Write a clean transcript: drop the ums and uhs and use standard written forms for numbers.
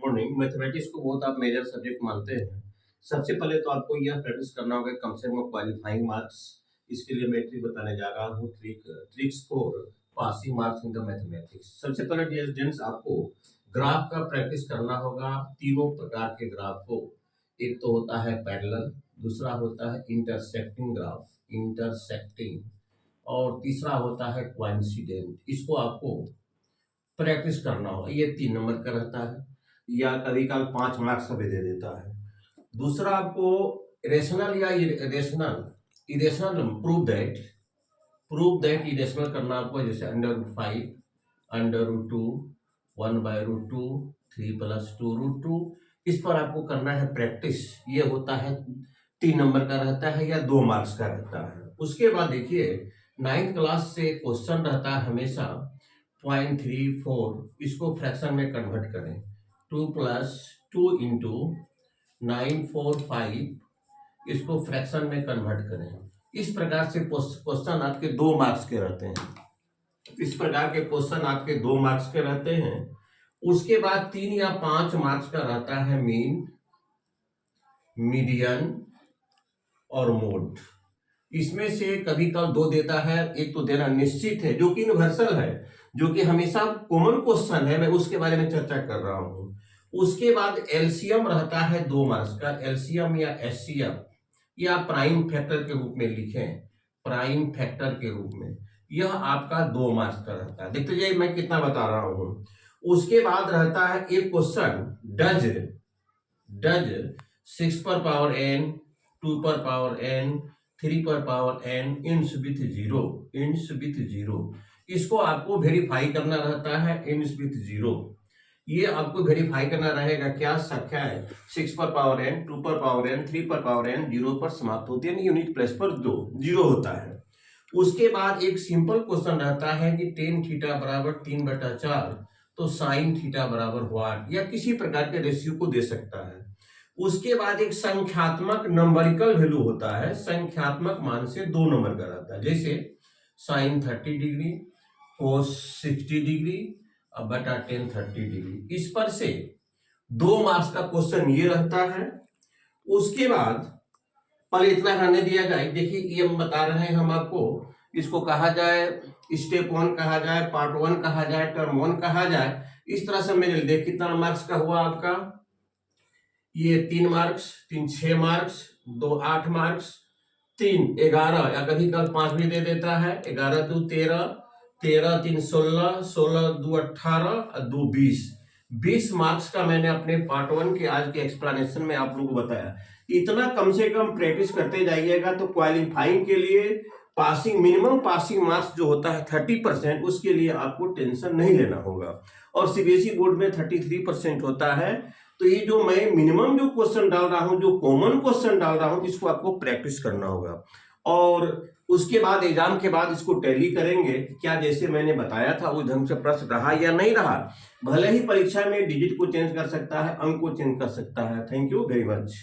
Morning. Mathematics को बहुत आप मेजर सब्जेक्ट मानते हैं। सबसे पहले तो आपको यह प्रैक्टिस करना होगा कम से कम क्वालिफाइंग मार्क्स। इसके लिए मैं ट्रिक बताने जा रहा हूँ, tricks for passing marks in the mathematics. सबसे पहले डियर स्टूडेंट्स, आपको ग्राफ का प्रैक्टिस करना होगा। तीनों प्रकार के ग्राफ को, एक तो होता है पैरेलल, दूसरा होता है इंटरसेक्टिंग ग्राफ, इंटरसेक्टिंग, और तीसरा होता है कोइंसिडेंट। इसको आपको प्रैक्टिस करना होगा। ये 3 नंबर का रहता है, या कभी कल 5 मार्क्स का भी दे देता है। दूसरा आपको रेशनल या irrational, irrational prove that irrational करना आपको, जैसे √5, √2, 1/√2, 3+2√2। इस पर आपको करना है प्रैक्टिस। ये होता है 3 नंबर का रहता है या 2 मार्क्स का रहता है। उसके बाद देखिए 9th क्लास से क्वेश्चन रहता है हमेशा 0.34, इसको फ्रैक्शन में कन्वर्ट करें। 2 + 2 × 945, इसको फ्रैक्शन में कन्वर्ट करें। इस प्रकार से क्वेश्चन आपके 2 मार्क्स के रहते हैं। इस प्रकार के क्वेश्चन आपके 2 मार्क्स के रहते हैं। उसके बाद 3 या 5 मार्क्स का रहता है मीन, मीडियन और मोड। इसमें से कभी कभी 2 देता है, एक तो देना निश्चित है जो कि यूनिवर्सल है, जो कि हमेशा कॉमन क्वेश्चन है, मैं उसके बारे में चर्चा कर रहा हूं। उसके बाद एलसीएम रहता है 2 मार्क्स का, एलसीएम या एचसीएफ, या प्राइम फैक्टर के रूप में लिखें, प्राइम फैक्टर के रूप में, यह आपका 2 मार्क्स का रहता है। देखते जाइए मैं कितना बता रहा हूं। उसके बाद रहता है एक क्वेश्चन, डज 6 पर पावर n, 2 पर पावर n, 3 पर पावर n इंस विथ जीरो। इसको आपको वेरीफाई करना रहता है, इंस विथ जीरो। ये आपको वेरीफाई करना रहेगा, क्या संख्या है 6 पर पावर n, 2 पर पावर n, 3 पर पावर n 0 पर समाप्त होती है, यूनिट प्लेस पर 2 0 होता है। उसके बाद एक सिंपल क्वेश्चन रहता है कि tan थीटा बराबर 3/4, तो sin थीटा बराबर व्हाट, या किसी प्रकार के रेशियो को दे सकता है। उसके बाद एक संख्यात्मक नंबरिकल वैल्यू होता है, संख्यात्मक मान से 2 नंबर का रहता है, जैसे sin 30 डिग्री, cos 60 डिग्री बटा tan 30 डिग्री। इस पर से 2 मार्क्स का क्वेश्चन ये रहता है। उसके बाद पहले इतना रहने दिया जाए। देखिए ये हम बता रहे हैं हम आपको, इसको कहा जाए स्टेप 1 कहा जाए, पार्ट 1 कहा जाए, टर्म 1 कहा जाए। इस तरह से मैंने देख कितना मार्क्स का हुआ आपका, ये 3 मार्क्स, 3 6 मार्क्स, 2 8 मार्क्स, 3 11, या कभी कभी 5 भी दे देता है। 11 2 13, 13 3 16, 16 2 18 और 2 20 मार्क्स का मैंने अपने पार्ट 1 के आज के एक्सप्लेनेशन में आप लोगों को बताया। इतना कम से कम प्रैक्टिस करते जाइएगा तो क्वालिफाइंग के लिए पासिंग, मिनिमम पासिंग मार्क्स जो होता है 30%, उसके लिए आपको टेंशन नहीं लेना होगा। और सीबीएसई बोर्ड में 33% होता है। तो ये जो मैं मिनिमम जो क्वेश्चन डाल रहा हूं, जो कॉमन क्वेश्चन डाल रहा हूं, इसको आपको प्रैक्टिस करना होगा। और उसके बाद एग्जाम के बाद इसको टैली करेंगे, क्या जैसे मैंने बताया था उस ढंग से प्रश्न रहा या नहीं रहा। भले ही परीक्षा में डिजिट को चेंज कर सकता है, अंक को चेंज कर सकता है। Thank you very much.